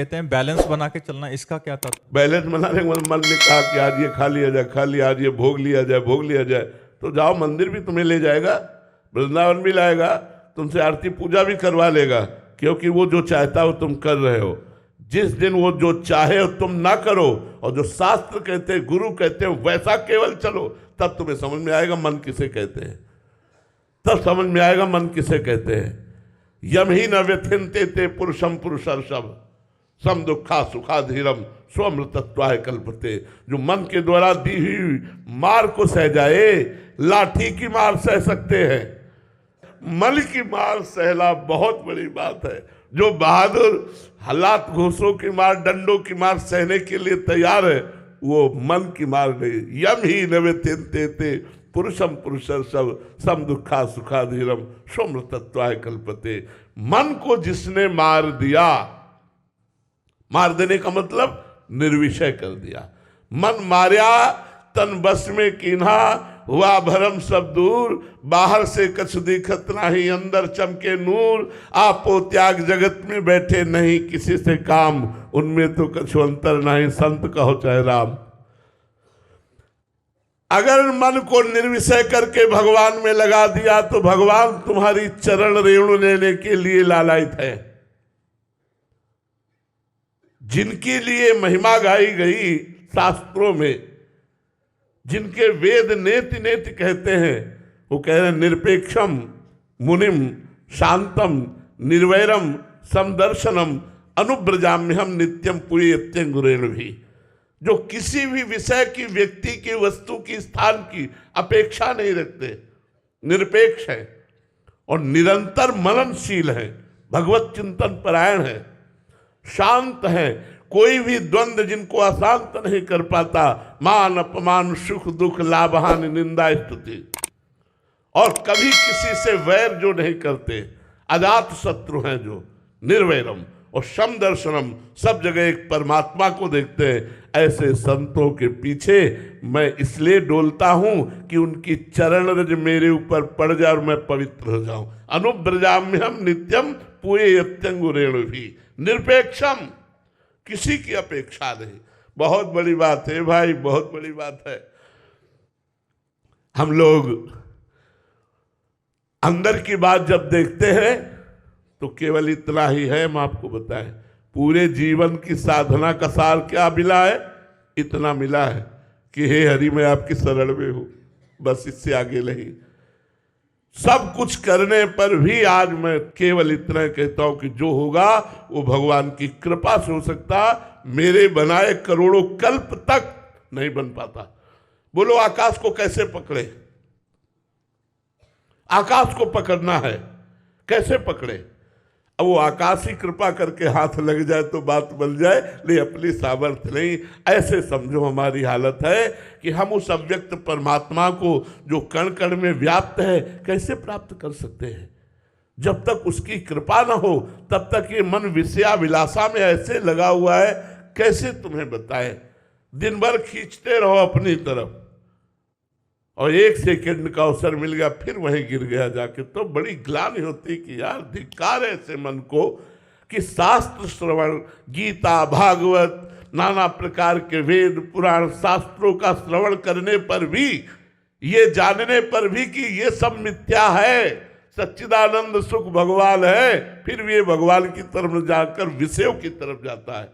कहते हैं बैलेंस बना के चलना, इसका क्या था? बैलेंस बनाने के मन ने कहा कि आज ये खा लिया जाए, खा लिया, आज ये भोग लिया जाए, भोग लिया जाए, तो जाओ मंदिर भी तुम्हें ले जाएगा, वृंदावन भी लाएगा, तुमसे आरती पूजा भी करवा लेगा, क्योंकि वो जो चाहता हो तुम कर रहे हो। जिस दिन वो जो चाहे हो तुम ना करो, और जो शास्त्र कहते हैं, गुरु कहते हैं, वैसा केवल चलो, तब तुम्हें समझ में आएगा मन किसे कहते हैं। तब समझ में आएगा मन किसे कहते हैं। यम ही न व्यथिनते ते पुरुषम पुरुषर्षभ सम दुखा सुखाधीरम स्वमृतत्वाय कल्पते। जो मन के द्वारा दी हुई मार को सह जाए, लाठी की मार सह सकते हैं, मन की मार सहना बहुत बड़ी बात है। जो बहादुर हालात घूसों की मार, डंडों की मार सहने के लिए तैयार है, वो मन की मार नहीं। यम ही नवे ते पुरुषम पुरुषर्षभ सम दुखा सुखाधीरम स्वमृतत्वाय कल्पते। मन को जिसने मार दिया, मार देने का मतलब निर्विषय कर दिया। मन मार्या तन बस में कीन्हा, हुआ भरम सब दूर, बाहर से कछ दिखत नाही, अंदर चमके नूर। आपो त्याग जगत में बैठे नहीं किसी से काम, उनमें तो कछु अंतर नहीं, संत कहो चाहे राम। अगर मन को निर्विषय करके भगवान में लगा दिया तो भगवान तुम्हारी चरण रेणु लेने के लिए लालायित है। जिनके लिए महिमा गाई गई शास्त्रों में, जिनके वेद नेति नेति कहते हैं, वो कह रहे हैं निरपेक्षम मुनिम शांतम निर्वैरम समदर्शनम अनुब्रजाम्यहम नित्यम पुयत्यं गुरेण भी। जो किसी भी विषय की, व्यक्ति की, वस्तु की, स्थान की अपेक्षा नहीं रखते, निरपेक्ष है और निरंतर मननशील है, भगवत चिंतन परायण है, शांत है, कोई भी द्वंद्व जिनको अशांत नहीं कर पाता। मान अपमान सुख दुख लाभ हानि निंदा स्तुति, और कभी किसी से वैर जो नहीं करते, अजात शत्रु हैं जो, निर्वैरम और समदर्शनम, सब जगह एक परमात्मा को देखते हैं। ऐसे संतों के पीछे मैं इसलिए डोलता हूं कि उनकी चरण रज मेरे ऊपर पड़ जाए और मैं पवित्र हो जाऊं। अनुब्रजाम्यहम नित्यम पुयत्यं गुरेण भी। निरपेक्षम, किसी की अपेक्षा नहीं। बहुत बड़ी बात है भाई, बहुत बड़ी बात है। हम लोग अंदर की बात जब देखते हैं तो केवल इतना ही है। हम आपको बताएं, पूरे जीवन की साधना का सार क्या मिला है? इतना मिला है कि हे हरि मैं आपकी शरण में हूं, बस इससे आगे नहीं। सब कुछ करने पर भी आज मैं केवल इतना कहता हूं कि जो होगा वो भगवान की कृपा से हो सकता, मेरे बनाए करोड़ों कल्प तक नहीं बन पाता। बोलो आकाश को कैसे पकड़े? आकाश को पकड़ना है, कैसे पकड़े? अब वो आकाश ही कृपा करके हाथ लग जाए तो बात बन जाए, नहीं अपनी सामर्थ्य नहीं। ऐसे समझो हमारी हालत है कि हम उस अव्यक्त परमात्मा को जो कण कण में व्याप्त है कैसे प्राप्त कर सकते हैं? जब तक उसकी कृपा ना हो तब तक ये मन विषया विलासा में ऐसे लगा हुआ है, कैसे तुम्हें बताएं। दिन भर खींचते रहो अपनी तरफ, और एक सेकंड का अवसर मिल गया फिर वहीं गिर गया जाके, तो बड़ी ग्लानि होती कि यार धिक्कार है ऐसे मन को कि शास्त्र श्रवण, गीता भागवत नाना प्रकार के वेद पुराण शास्त्रों का श्रवण करने पर भी, ये जानने पर भी कि ये सब मिथ्या है, सच्चिदानंद सुख भगवान है, फिर भी ये भगवान की तरफ जाकर विषयों की तरफ जाता है।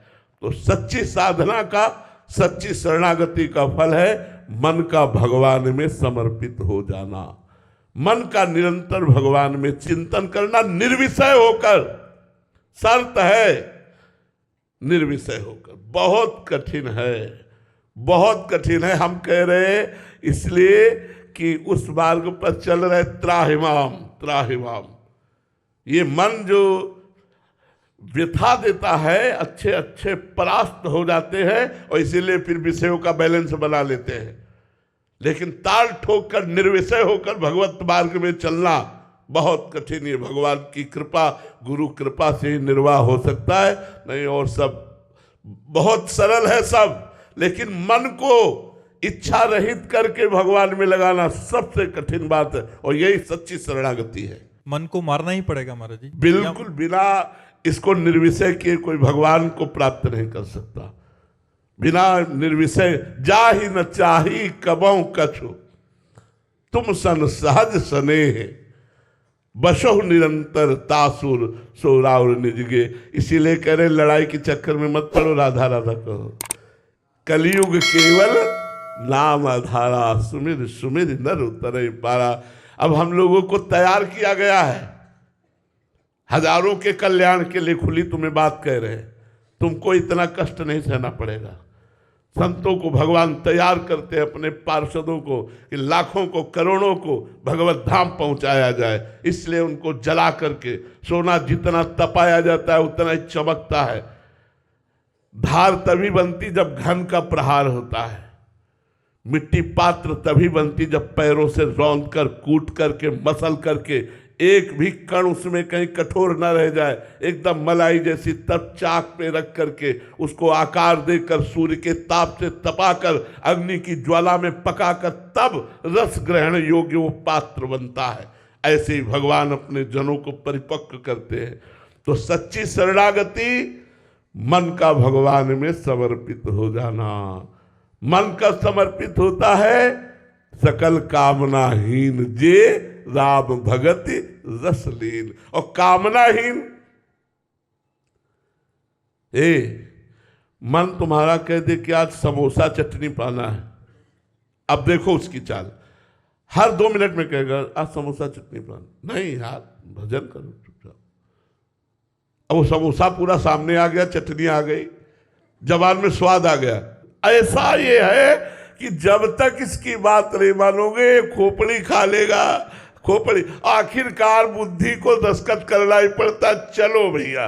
तो सच्ची साधना का, सच्ची शरणागति का फल है मन का भगवान में समर्पित हो जाना, मन का निरंतर भगवान में चिंतन करना, निर्विषय होकर। शर्त है निर्विषय होकर। बहुत कठिन है, बहुत कठिन है। हम कह रहे हैं इसलिए कि उस मार्ग पर चल रहे त्राहिमाम त्राहिमाम। ये मन जो व्यथा देता है, अच्छे अच्छे परास्त हो जाते हैं और इसीलिए फिर विषयों का बैलेंस बना लेते हैं। लेकिन ताल ठोक कर निर्विषय होकर भगवत मार्ग में चलना बहुत कठिन है। भगवान की कृपा, गुरु कृपा से ही निर्वाह हो सकता है, नहीं और सब बहुत सरल है सब। लेकिन मन को इच्छा रहित करके भगवान में लगाना सबसे कठिन बात है, और यही सच्ची शरणागति है। मन को मारना ही पड़ेगा महाराज जी। बिल्कुल, बिना इसको निर्विषय किए कोई भगवान को प्राप्त नहीं कर सकता। बिना निर्विषय जा ही न चाही कबों कछु, तुम सन सहज स्नेह, बशो निरंतर तासुर सोराउर निजगे। इसीलिए कह रहे लड़ाई के चक्कर में मत पड़ो, राधा राधा कहो। कलयुग केवल नाम आधारा, सुमिर सुमिर नर उतरे पारा। अब हम लोगों को तैयार किया गया है, हजारों के कल्याण के लिए खुली तुम्हें बात कह रहे हैं, तुमको इतना कष्ट नहीं सहना पड़ेगा। संतों को भगवान तैयार करते हैं, अपने पार्षदों को, कि लाखों को करोड़ों को भगवत धाम पहुंचाया जाए। इसलिए उनको जला करके, सोना जितना तपाया जाता है उतना ही चमकता है। धार तभी बनती जब घन का प्रहार होता है, मिट्टी पात्र तभी बनती जब पैरों से रौंद कर, कूट करके, मसल करके एक भी कण उसमें कहीं कठोर न रह जाए, एकदम मलाई जैसी, तब चाक पे रख करके उसको आकार देकर सूर्य के ताप से तपाकर अग्नि की ज्वाला में पकाकर तब रस ग्रहण योग्य वो पात्र बनता है। ऐसे ही भगवान अपने जनों को परिपक्व करते हैं। तो सच्ची शरणागति मन का भगवान में समर्पित हो जाना। मन का समर्पित होता है सकल कामनाहीन जे राम भगति रसलीन। और कामनाहीन, मन तुम्हारा कह दे कि आज समोसा चटनी पाना है, अब देखो उसकी चाल, हर 2 मिनट में कहेगा आज समोसा चटनी पाना। नहीं यार, भजन करो चुपचाप। अब वो समोसा पूरा सामने आ गया, चटनी आ गई, जबान में स्वाद आ गया। ऐसा ये है कि जब तक इसकी बात नहीं मानोगे खोपड़ी खा लेगा, खोपड़ी। आखिरकार बुद्धि को दस्तखत करना ही पड़ता। चलो भैया,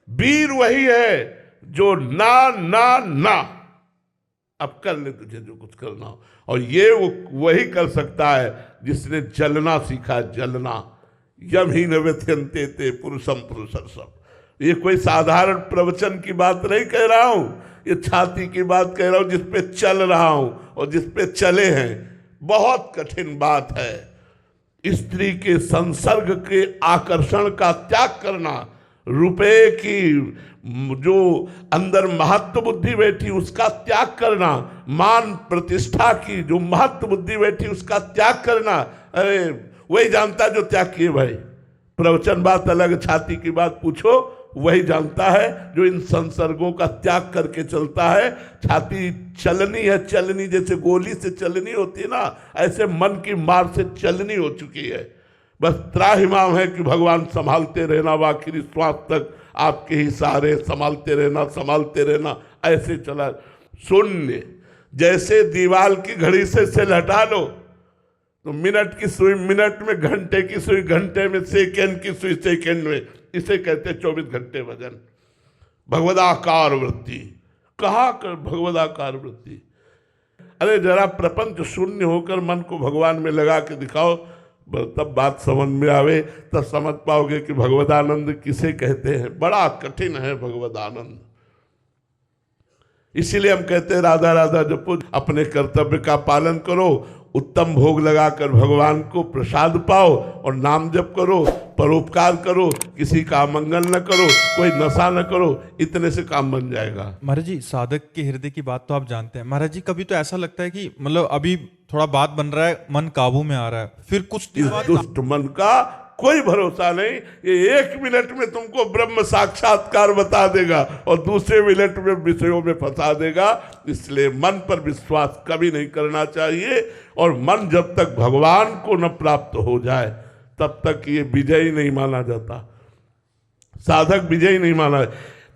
वीर वही है जो ना ना ना, अब कर ले तुझे जो कुछ करना हो। और ये वो वही कर सकता है जिसने जलना सीखा, जलना। यम ही न व्यथयन्ते ते पुरुषम पुरुषर्षभ। ये कोई साधारण प्रवचन की बात नहीं कह रहा हूं, ये छाती की बात कह रहा हूं, जिस पे चल रहा हूं और जिस पे चले हैं। बहुत कठिन बात है स्त्री के संसर्ग के आकर्षण का त्याग करना, रुपए की जो अंदर महत्व बुद्धि बैठी उसका त्याग करना, मान प्रतिष्ठा की जो महत्व बुद्धि बैठी उसका त्याग करना। अरे वही जानता जो त्याग किए भाई। प्रवचन बात अलग, छाती की बात पूछो, वही जानता है जो इन संसर्गों का त्याग करके चलता है। छाती चलनी है, चलनी जैसे गोली से चलनी होती है ना, ऐसे मन की मार से चलनी हो चुकी है। बस त्राहिमाम है कि भगवान संभालते रहना, आखिरी श्वास तक आपके ही सहारे, संभालते रहना, संभालते रहना। ऐसे चला शून्य, जैसे दीवाल की घड़ी से सेल हटा लो तो मिनट की सुई मिनट में, घंटे की सुई घंटे में, सेकंड की सुई सेकंड में। इसे कहते 24 घंटे भजन। भगवदाकार वृत्ति, कहाँ कर भगवदाकार वृत्ति। अरे जरा प्रपंच शून्य होकर मन को भगवान में लगा के दिखाओ, तब बात समझ में आवे, तब समझ पाओगे कि भगवदानंद किसे कहते हैं। बड़ा कठिन है भगवदानंद। इसीलिए हम कहते हैं राधा राधा जपो, अपने कर्तव्य का पालन करो, उत्तम भोग लगाकर भगवान को प्रसाद पाओ और नाम जप करो, परोपकार करो, किसी का मंगल न करो, कोई नशा न करो, इतने से काम बन जाएगा। महाराज जी, साधक के हृदय की बात तो आप जानते हैं। महाराज जी, कभी तो ऐसा लगता है कि मतलब अभी थोड़ा बात बन रहा है, मन काबू में आ रहा है, फिर कुछ इस दुष्ट मन का कोई भरोसा नहीं। ये 1 मिनट में तुमको ब्रह्म साक्षात्कार बता देगा और दूसरे मिनट में विषयों में फंसा देगा। इसलिए मन पर विश्वास कभी नहीं करना चाहिए। और मन जब तक भगवान को न प्राप्त हो जाए तब तक ये विजयी नहीं माना जाता, साधक विजयी नहीं माना।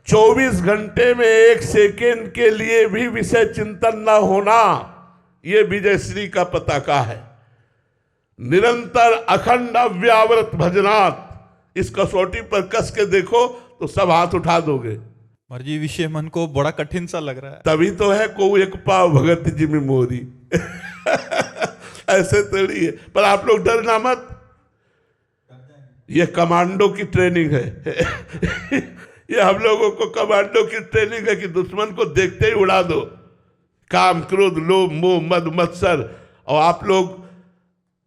24 घंटे में 1 सेकेंड के लिए भी विषय चिंतन न होना, ये विजय श्री का पताका है। निरंतर अखंड अव्यावृत भजनात्, इस कसौटी पर कस के देखो तो सब हाथ उठा दोगे। महाराज जी, विषय मन को बड़ा कठिन सा लग रहा है। तभी तो है को एक पाव भगत जी में मोरी ऐसे थोड़ी है। पर आप लोग डरना मत, ये कमांडो की ट्रेनिंग है ये हम लोगों को कमांडो की ट्रेनिंग है कि दुश्मन को देखते ही उड़ा दो। काम, क्रोध, लोभ, मोह, मद, मत्सर। और आप लोग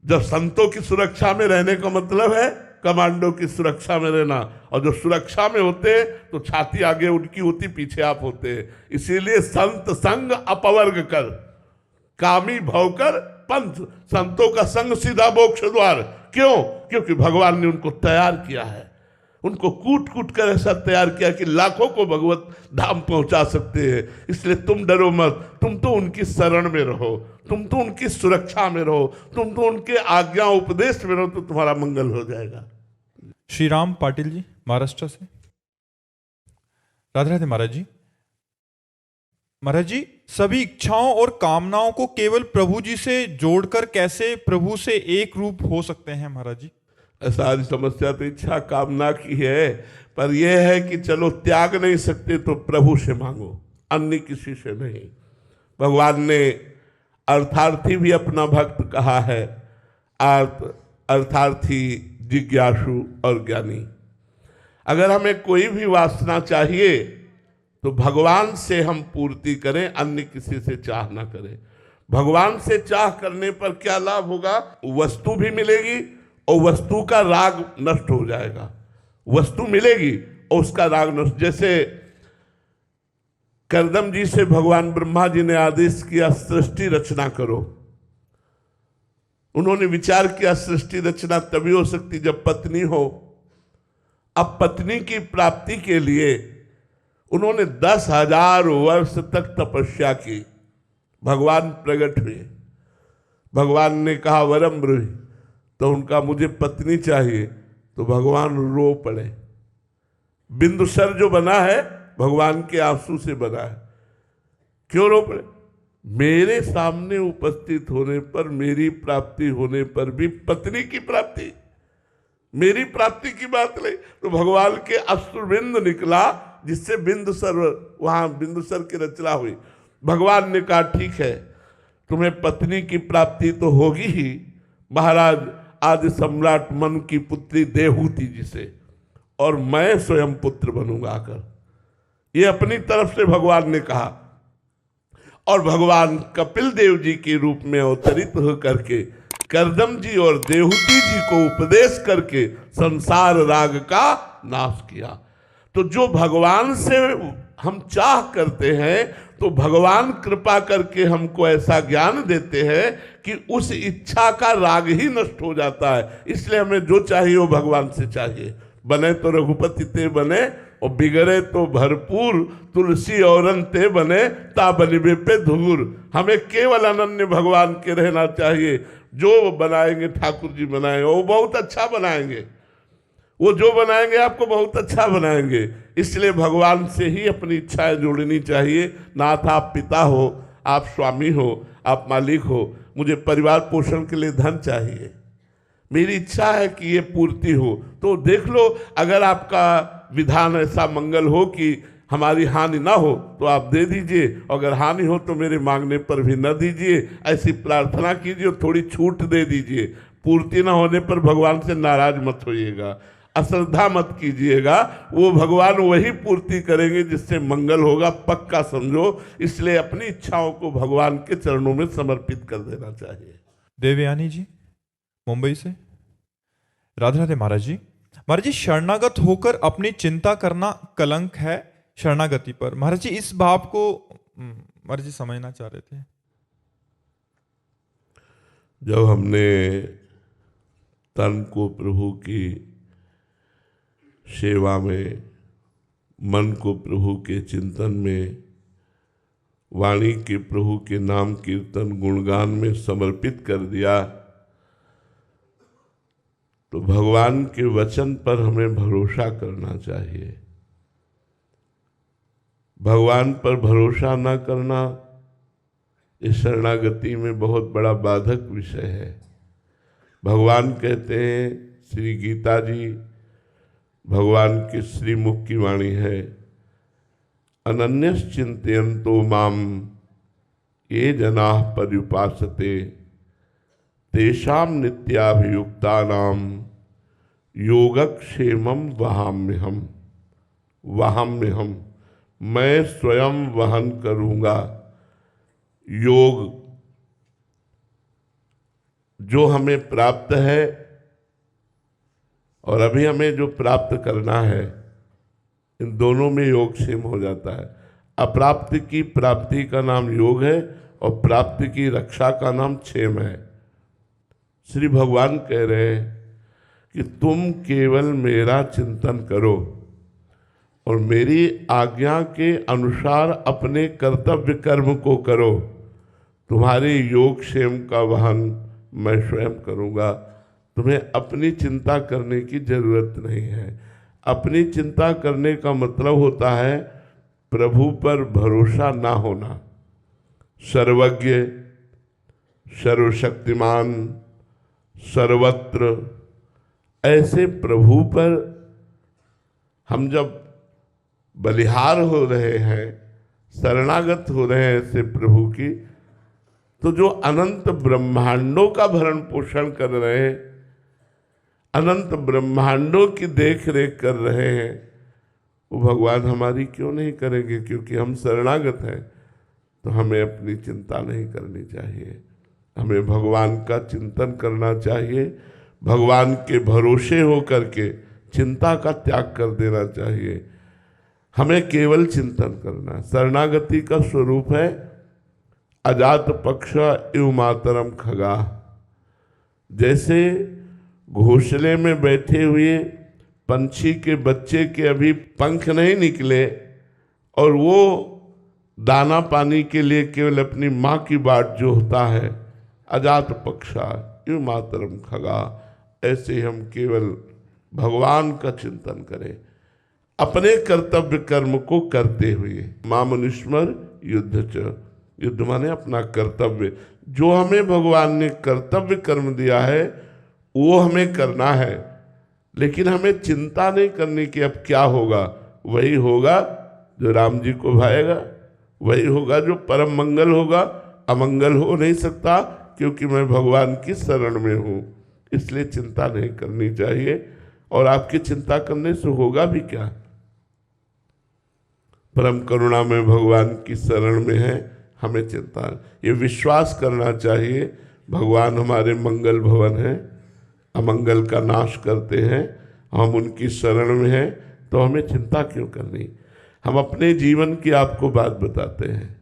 जब संतों की सुरक्षा में रहने का मतलब है कमांडो की सुरक्षा में रहना, और जो सुरक्षा में होते हैं तो छाती आगे उनकी होती, पीछे आप होते हैं। इसीलिए संत संग अपवर्ग कर, कामी भवकर पंथ, संतों का संग सीधा मोक्ष द्वार। क्यों? क्योंकि भगवान ने उनको तैयार किया है, उनको कूट कूट कर ऐसा तैयार किया कि लाखों को भगवत धाम पहुंचा सकते हैं। इसलिए तुम डरो मत, तुम तो उनकी शरण में रहो, तुम तो उनकी सुरक्षा में रहो, तुम तो उनके आज्ञा उपदेश में रहो, तो तुम्हारा मंगल हो जाएगा। श्री राम पाटिल जी महाराष्ट्र से। राधे राधे महाराज जी। महाराज जी, सभी इच्छाओं और कामनाओं को केवल प्रभु जी से जोड़कर कैसे प्रभु से एक रूप हो सकते हैं महाराज जी? सारी समस्या तो इच्छा कामना की है, पर यह है कि चलो त्याग नहीं सकते तो प्रभु से मांगो, अन्य किसी से नहीं। भगवान ने अर्थार्थी भी अपना भक्त कहा है, अर्थार्थी, जिज्ञासु और ज्ञानी। अगर हमें कोई भी वासना चाहिए तो भगवान से हम पूर्ति करें, अन्य किसी से चाह ना करें। भगवान से चाह करने पर क्या लाभ होगा? वस्तु भी मिलेगी और वस्तु का राग नष्ट हो जाएगा। वस्तु मिलेगी और उसका राग नष्ट। जैसे करदम जी से भगवान ब्रह्मा जी ने आदेश किया सृष्टि रचना करो। उन्होंने विचार किया सृष्टि रचना तभी हो सकती जब पत्नी हो। अब पत्नी की प्राप्ति के लिए उन्होंने 10,000 वर्ष तक तपस्या की। भगवान प्रकट हुए, भगवान ने कहा वरम ब्रूहि, तो उनका मुझे पत्नी चाहिए, तो भगवान रो पड़े। बिंदुसर जो बना है भगवान के आंसू से बना है। क्यों रो पड़े? मेरे सामने उपस्थित होने पर, मेरी प्राप्ति होने पर भी पत्नी की प्राप्ति, मेरी प्राप्ति की बात नहीं। तो भगवान के अश्रुबिंद निकला, जिससे बिंदुसर, वहां बिंदुसर की रचना हुई। भगवान ने कहा ठीक है, तुम्हें पत्नी की प्राप्ति तो होगी ही, महाराज आदि सम्राट मन की पुत्री देहूति जी से, और मैं स्वयं पुत्र बनूंगा आकर। ये अपनी तरफ से भगवान ने कहा। और भगवान कपिल देव जी के रूप में अवतरित होकर के करदम जी और देहूति जी को उपदेश करके संसार राग का नाश किया। तो जो भगवान से हम चाह करते हैं तो भगवान कृपा करके हमको ऐसा ज्ञान देते हैं कि उस इच्छा का राग ही नष्ट हो जाता है। इसलिए हमें जो चाहिए वो भगवान से चाहिए। बने तो रघुपति ते बने, और बिगड़े तो भरपूर, तुलसी औरन ते बने, ता बनिबे पे धूर। हमें केवल अनन्य भगवान के रहना चाहिए। जो बनाएंगे ठाकुर जी बनाएंगे, वो बहुत अच्छा बनाएंगे। वो जो बनाएंगे आपको बहुत अच्छा बनाएंगे। इसलिए भगवान से ही अपनी इच्छाएं जोड़नी चाहिए। नाथ आप पिता हो, आप स्वामी हो, आप मालिक हो, मुझे परिवार पोषण के लिए धन चाहिए, मेरी इच्छा है कि ये पूर्ति हो। तो देख लो, अगर आपका विधान ऐसा मंगल हो कि हमारी हानि ना हो तो आप दे दीजिए, अगर हानि हो तो मेरे मांगने पर भी न दीजिए। ऐसी प्रार्थना कीजिए, थोड़ी छूट दे दीजिए। पूर्ति ना होने पर भगवान से नाराज मत होइएगा, अश्रद्धा मत कीजिएगा। वो भगवान वही पूर्ति करेंगे जिससे मंगल होगा, पक्का समझो। इसलिए अपनी इच्छाओं को भगवान के चरणों में समर्पित कर देना चाहिए। देवयानी जी मुंबई से। राधे राधे महाराज जी। महाराज जी, शरणागत होकर अपनी चिंता करना कलंक है शरणागति पर। महाराज जी, इस भाव को महाराज जी समझना चाह रहे थे। जब हमने तन को प्रभु की सेवा में, मन को प्रभु के चिंतन में, वाणी के प्रभु के नाम कीर्तन गुणगान में समर्पित कर दिया, तो भगवान के वचन पर हमें भरोसा करना चाहिए। भगवान पर भरोसा ना करना इस शरणागति में बहुत बड़ा बाधक विषय है। भगवान कहते हैं, श्री गीता जी भगवान के श्रीमुख की वाणी है, अनन्यस चिंतयन्तो माम ये जनाः पर्युपासते तेषां नित्याभियुक्तानां योगक्षेमं वहाम्यहम्। वहाम्यहम्, मैं स्वयं वहन करूँगा योग जो हमें प्राप्त है। और अभी हमें जो प्राप्त करना है, इन दोनों में योगक्षेम हो जाता है। अप्राप्त की प्राप्ति का नाम योग है और प्राप्ति की रक्षा का नाम क्षेम है। श्री भगवान कह रहे हैं कि तुम केवल मेरा चिंतन करो और मेरी आज्ञा के अनुसार अपने कर्तव्य कर्म को करो, तुम्हारे योगक्षेम का वहन मैं स्वयं करूँगा। तुम्हें अपनी चिंता करने की जरूरत नहीं है। अपनी चिंता करने का मतलब होता है प्रभु पर भरोसा ना होना। सर्वज्ञ, सर्वशक्तिमान, सर्वत्र ऐसे प्रभु पर हम जब बलिहार हो रहे हैं, शरणागत हो रहे हैं ऐसे प्रभु की, तो जो अनंत ब्रह्मांडों का भरण पोषण कर रहे हैं, अनंत ब्रह्मांडों की देख रेख कर रहे हैं, वो भगवान हमारी क्यों नहीं करेंगे? क्योंकि हम शरणागत हैं। तो हमें अपनी चिंता नहीं करनी चाहिए, हमें भगवान का चिंतन करना चाहिए। भगवान के भरोसे हो करके चिंता का त्याग कर देना चाहिए। हमें केवल चिंतन करना। शरणागति का स्वरूप है अजात पक्ष इव मातरम खगा। जैसे घोंसले में बैठे हुए पंछी के बच्चे के अभी पंख नहीं निकले और वो दाना पानी के लिए केवल अपनी माँ की बाट जो होता है, अजात पक्षा इव मातरम खगा, ऐसे हम केवल भगवान का चिंतन करें, अपने कर्तव्य कर्म को करते हुए। मामनुष्मर युद्ध च, युद्ध माने अपना कर्तव्य। जो हमें भगवान ने कर्तव्य कर्म दिया है वो हमें करना है, लेकिन हमें चिंता नहीं करनी कि अब क्या होगा। वही होगा जो राम जी को भाएगा, वही होगा जो परम मंगल होगा। अमंगल हो नहीं सकता क्योंकि मैं भगवान की शरण में हूँ, इसलिए चिंता नहीं करनी चाहिए। और आपकी चिंता करने से होगा भी क्या? परम करुणा में भगवान की शरण में है, हमें चिंता, ये विश्वास करना चाहिए भगवान हमारे मंगल भवन हैं, अमंगल का नाश करते हैं, हम उनकी शरण में हैं, तो हमें चिंता क्यों करनी। हम अपने जीवन की आपको बात बताते हैं।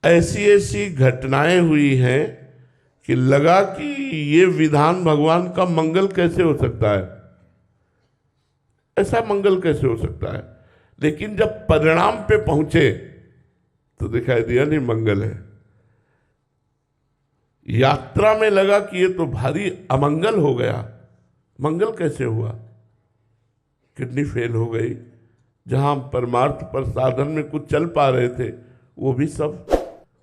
ऐसी ऐसी घटनाएं हुई हैं कि लगा कि ये विधान भगवान का मंगल कैसे हो सकता है, ऐसा मंगल कैसे हो सकता है। लेकिन जब परिणाम पे पहुंचे तो दिखाई दिया नहीं मंगल है। यात्रा में लगा कि ये तो भारी अमंगल हो गया। मंगल कैसे हुआ? किडनी फेल हो गई, जहां परमार्थ पर साधन में कुछ चल पा रहे थे वो भी सब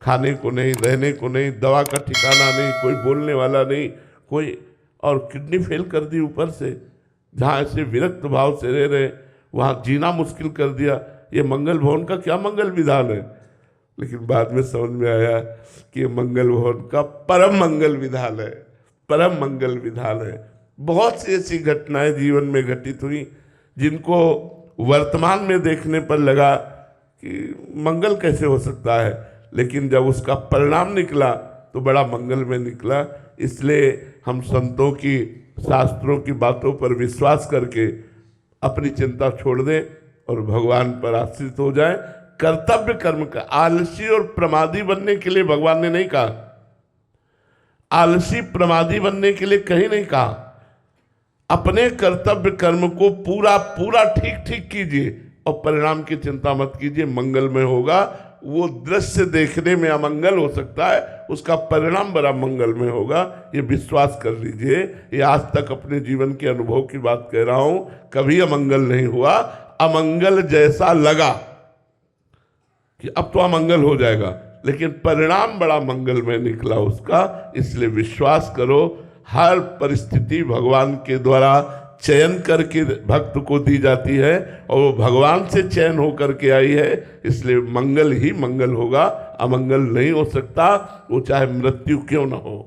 खाने को नहीं, रहने को नहीं, दवा का ठिकाना नहीं, कोई बोलने वाला नहीं कोई, और किडनी फेल कर दी ऊपर से। जहाँ ऐसे विरक्त भाव से रह रहे वहाँ जीना मुश्किल कर दिया। ये मंगल भवन का क्या मंगल विधान है? लेकिन बाद में समझ में आया कि ये मंगल भवन का परम मंगल विधान है, परम मंगल विधान है। बहुत सी ऐसी घटनाएं जीवन में घटित हुई जिनको वर्तमान में देखने पर लगा कि मंगल कैसे हो सकता है, लेकिन जब उसका परिणाम निकला तो बड़ा मंगल में निकला। इसलिए हम संतों की, शास्त्रों की बातों पर विश्वास करके अपनी चिंता छोड़ दें और भगवान पर आश्रित हो जाएं। कर्तव्य कर्म का, आलसी और प्रमादी बनने के लिए भगवान ने नहीं कहा, आलसी प्रमादी बनने के लिए कहीं नहीं कहा। अपने कर्तव्य कर्म को पूरा पूरा ठीक ठीक कीजिए और परिणाम की चिंता मत कीजिए, मंगल में होगा। वो दृश्य देखने में अमंगल हो सकता है, उसका परिणाम बड़ा मंगल में होगा, ये विश्वास कर लीजिए। ये आज तक अपने जीवन के अनुभव की बात कह रहा हूं, कभी अमंगल नहीं हुआ। अमंगल जैसा लगा कि अब तो अमंगल हो जाएगा, लेकिन परिणाम बड़ा मंगल में निकला उसका। इसलिए विश्वास करो, हर परिस्थिति भगवान के द्वारा चयन करके भक्त को दी जाती है और वो भगवान से चयन होकर के आई है, इसलिए मंगल ही मंगल होगा, अमंगल नहीं हो सकता। वो चाहे मृत्यु क्यों न हो,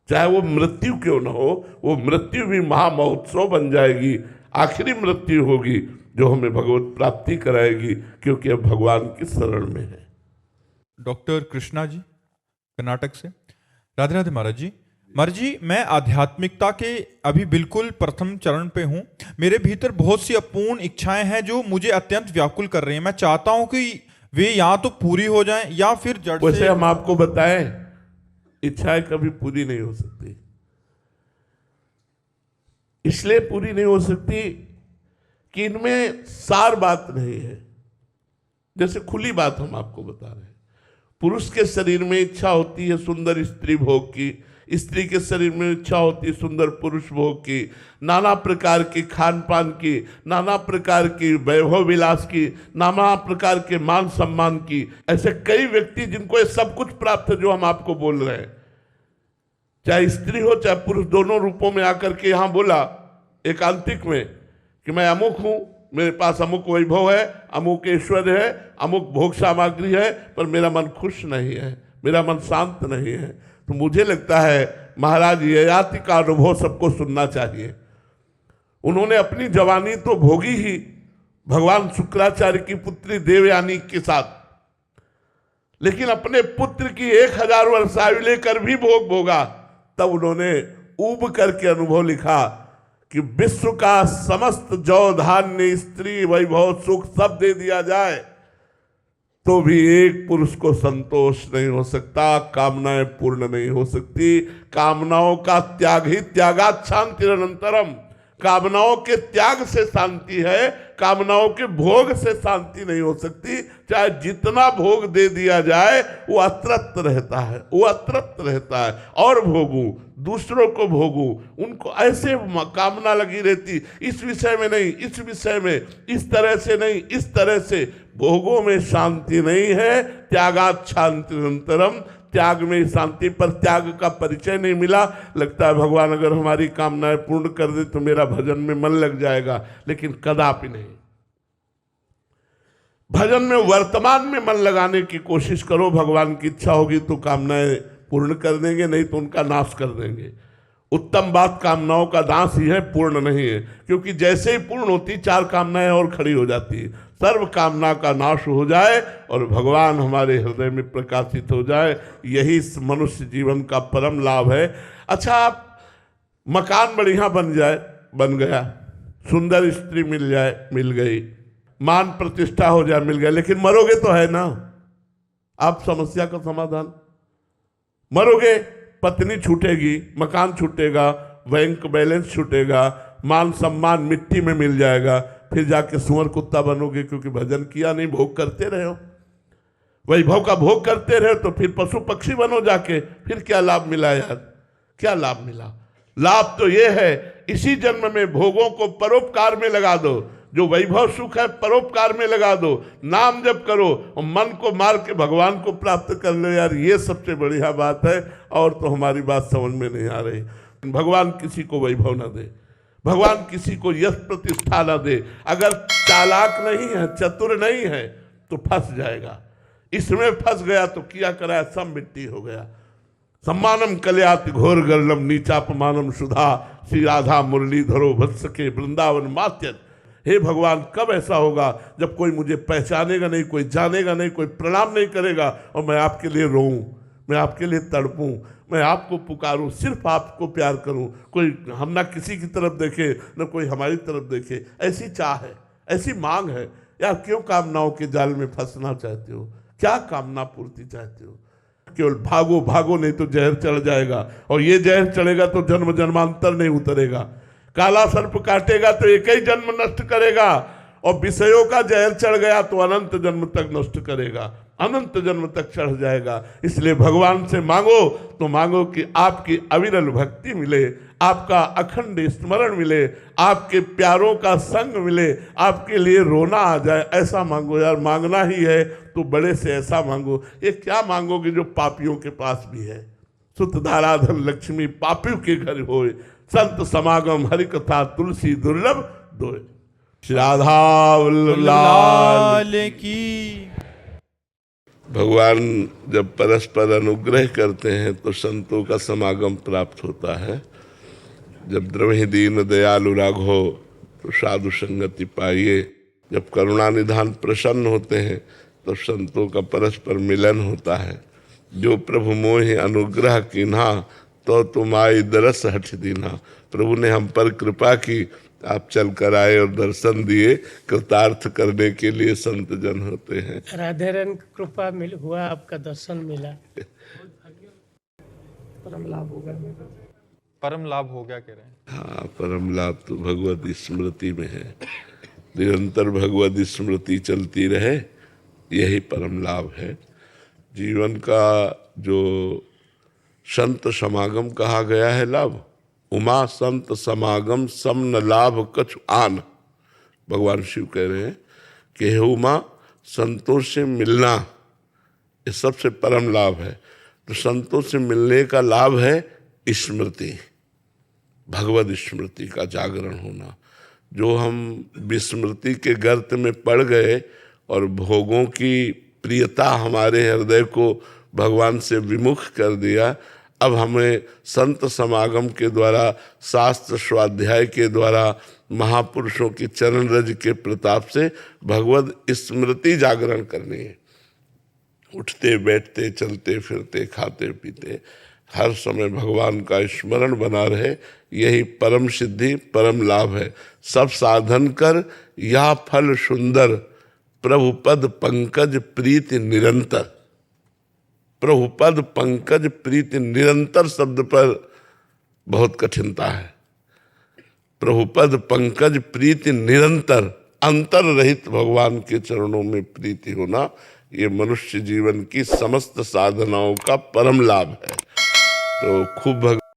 चाहे वो मृत्यु क्यों न हो, वो मृत्यु भी महामहोत्सव बन जाएगी। आखिरी मृत्यु होगी जो हमें भगवत प्राप्ति कराएगी, क्योंकि अब भगवान की शरण में है। डॉक्टर कृष्णा जी कर्नाटक से। राधे राधे महाराज जी, महाराज जी, मैं आध्यात्मिकता के अभी बिल्कुल प्रथम चरण पे हूँ। मेरे भीतर बहुत सी अपूर्ण इच्छाएं हैं जो मुझे अत्यंत व्याकुल कर रही हैं। मैं चाहता हूँ कि वे या तो पूरी हो जाएं या फिर जड़ वैसे से। हम आपको बताएं, इच्छाएं कभी पूरी नहीं हो सकती। इसलिए पूरी नहीं हो सकती कि इनमें सार बात नहीं है। जैसे खुली बात हम आपको बता रहे हैं, पुरुष के शरीर में इच्छा होती है सुंदर स्त्री भोग की, स्त्री के शरीर में इच्छा होती है सुंदर पुरुष भोग की, नाना प्रकार की खान पान की, नाना प्रकार की वैभव विलास की, नाना प्रकार के मान सम्मान की। ऐसे कई व्यक्ति जिनको ये सब कुछ प्राप्त है जो हम आपको बोल रहे हैं, चाहे स्त्री हो चाहे पुरुष, दोनों रूपों में आकर के यहां बोला एकांतिक में कि मैं अमुक हूं, मेरे पास अमुक वैभव है, अमुक ऐश्वर्य है, अमुक भोग सामग्री है, पर मेरा मन खुश नहीं है, मेरा मन शांत नहीं है। तो मुझे लगता है महाराज ययाति का अनुभव सबको सुनना चाहिए। उन्होंने अपनी जवानी तो भोगी ही भगवान शुक्राचार्य की पुत्री देवयानी के साथ, लेकिन अपने पुत्र की 1000 वर्ष आयु लेकर भी भोग भोगा। तब उन्होंने ऊब करके अनुभव लिखा कि विश्व का समस्त जौ धान्य स्त्री वैभव सुख सब दे दिया जाए तो भी एक पुरुष को संतोष नहीं हो सकता, कामनाएं पूर्ण नहीं हो सकती। कामनाओं का त्याग ही त्यागात् शांतिरनंतरम, कामनाओं के त्याग से शांति है, कामनाओं के भोग से शांति नहीं हो सकती। चाहे जितना भोग दे दिया जाए वो अतृप्त रहता है, वो अतृप्त रहता है। और भोगूं, दूसरों को भोगूं, उनको ऐसे कामना लगी रहती, इस विषय में नहीं, इस विषय में, इस तरह से नहीं, इस तरह से। भोगों में शांति नहीं है। त्यागात् शांतिरनंतरम, त्याग में शांति, पर त्याग का परिचय नहीं मिला। लगता है भगवान अगर हमारी कामनाएं पूर्ण कर दे तो मेरा भजन में मन लग जाएगा, लेकिन कदापि नहीं। भजन में वर्तमान में मन लगाने की कोशिश करो। भगवान की इच्छा होगी तो कामनाएं पूर्ण कर देंगे, नहीं तो उनका नाश कर देंगे। उत्तम बात कामनाओं का नाश ही है, पूर्ण नहीं है। क्योंकि जैसे ही पूर्ण होती 4 कामनाएं और खड़ी हो जाती है। सर्व कामना का नाश हो जाए और भगवान हमारे हृदय में प्रकाशित हो जाए, यही मनुष्य जीवन का परम लाभ है। अच्छा, आप मकान बढ़िया बन जाए, बन गया, सुंदर स्त्री मिल जाए, मिल गई, मान प्रतिष्ठा हो जाए, मिल गया, लेकिन मरोगे तो है ना। आप समस्या का समाधान, मरोगे, पत्नी छूटेगी, मकान छूटेगा, बैंक बैलेंस छूटेगा, मान सम्मान मिट्टी में मिल जाएगा, फिर जाके सुअर कुत्ता बनोगे क्योंकि भजन किया नहीं, भोग करते रहे हो, वैभव का भोग करते रहे, तो फिर पशु पक्षी बनो जाके। फिर क्या लाभ मिला यार, क्या लाभ मिला? लाभ तो ये है इसी जन्म में भोगों को परोपकार में लगा दो। जो वैभव सुख है परोपकार में लगा दो, नाम जप करो और मन को मार के भगवान को प्राप्त कर लो। यार ये सबसे बढ़िया बात है। और तो हमारी बात समझ में नहीं आ रही। भगवान किसी को वैभव ना दे, भगवान किसी को यश प्रतिष्ठा ना दे। अगर चालाक नहीं है, चतुर नहीं है तो फंस जाएगा। इसमें फंस गया तो किया कराया सब मिट्टी हो गया। सम्मानम कल्याति घोर गर्लम नीचापमानम सुधा, श्री राधा मुरलीधरो भत्स के वृंदावन मात्यत। हे भगवान, कब ऐसा होगा जब कोई मुझे पहचानेगा नहीं, कोई जानेगा नहीं, कोई प्रणाम नहीं करेगा और मैं आपके लिए रोऊं, मैं आपके लिए तड़पूं, मैं आपको पुकारूं, सिर्फ आपको प्यार करूं, कोई हम ना किसी की तरफ देखे न कोई हमारी तरफ देखे। ऐसी चाह है, ऐसी मांग है। यार क्यों कामनाओं के जाल में फंसना चाहते हो? क्या कामना पूर्ति चाहते हो? केवल भागो भागो, नहीं तो जहर चढ़ जाएगा। और ये जहर चढ़ेगा तो जन्म जन्मांतर नहीं उतरेगा। काला सर्प काटेगा तो एक ही जन्म नष्ट करेगा, और विषयों का जहर चढ़ गया तो अनंत जन्म तक नष्ट करेगा, अनंत जन्म तक चढ़ जाएगा। इसलिए भगवान से मांगो तो मांगो कि आपकी अविरल भक्ति मिले, आपका अखंड स्मरण मिले, आपके प्यारों का संग मिले, आपके लिए रोना आ जाए, ऐसा मांगो। यार मांगना ही है तो बड़े से ऐसा मांगो। ये क्या मांगोगे जो पापियों के पास भी है? सुत धाराधन लक्ष्मी पापियों के घर होए, संत समागम हरि कथा तुलसी दुर्लभ दोए। श्री राधा वल्लभ लाल की। भगवान जब परस्पर अनुग्रह करते हैं तो संतों का समागम प्राप्त होता है। जब द्रवहि दीन दयालु राघो तो साधु संगति पाइए। जब करुणा निधान प्रसन्न होते हैं तो संतों का परस्पर मिलन होता है। जो प्रभु मोहि अनुग्रह कीन्हा तो तुम आई दरस हठ दीना। प्रभु ने हम पर कृपा की, आप चल कर आए और दर्शन दिए। कृतार्थ करने के लिए संत जन होते हैं। राधे रन कृपा मिल हुआ, आपका दर्शन मिला, परम लाभ होगा। परम लाभ हो गया कह रहे हैं। हाँ, परम लाभ तो भगवत स्मृति में है। निरंतर भगवत स्मृति चलती रहे, यही परम लाभ है। जीवन का जो संत समागम कहा गया है लाभ, उमा संत समागम सम न लाभ कछु आन। भगवान शिव कह रहे हैं कि हे उमा, संतों से मिलना ये सबसे परम लाभ है। तो संतों से मिलने का लाभ है स्मृति, भगवत स्मृति का जागरण होना। जो हम विस्मृति के गर्त में पड़ गए और भोगों की प्रियता हमारे हृदय को भगवान से विमुख कर दिया, अब हमें संत समागम के द्वारा, शास्त्र स्वाध्याय के द्वारा, महापुरुषों की चरण रज के प्रताप से भगवत स्मृति जागरण करनी है। उठते बैठते चलते फिरते खाते पीते हर समय भगवान का स्मरण बना रहे, यही परम सिद्धि परम लाभ है। सब साधन कर या फल सुंदर, प्रभुपद पंकज प्रीति निरंतर। प्रभुपद पंकज प्रीति निरंतर शब्द पर बहुत कठिनता है। प्रभुपद पंकज प्रीति निरंतर, अंतर रहित भगवान के चरणों में प्रीति होना, ये मनुष्य जीवन की समस्त साधनाओं का परम लाभ है। तो खूब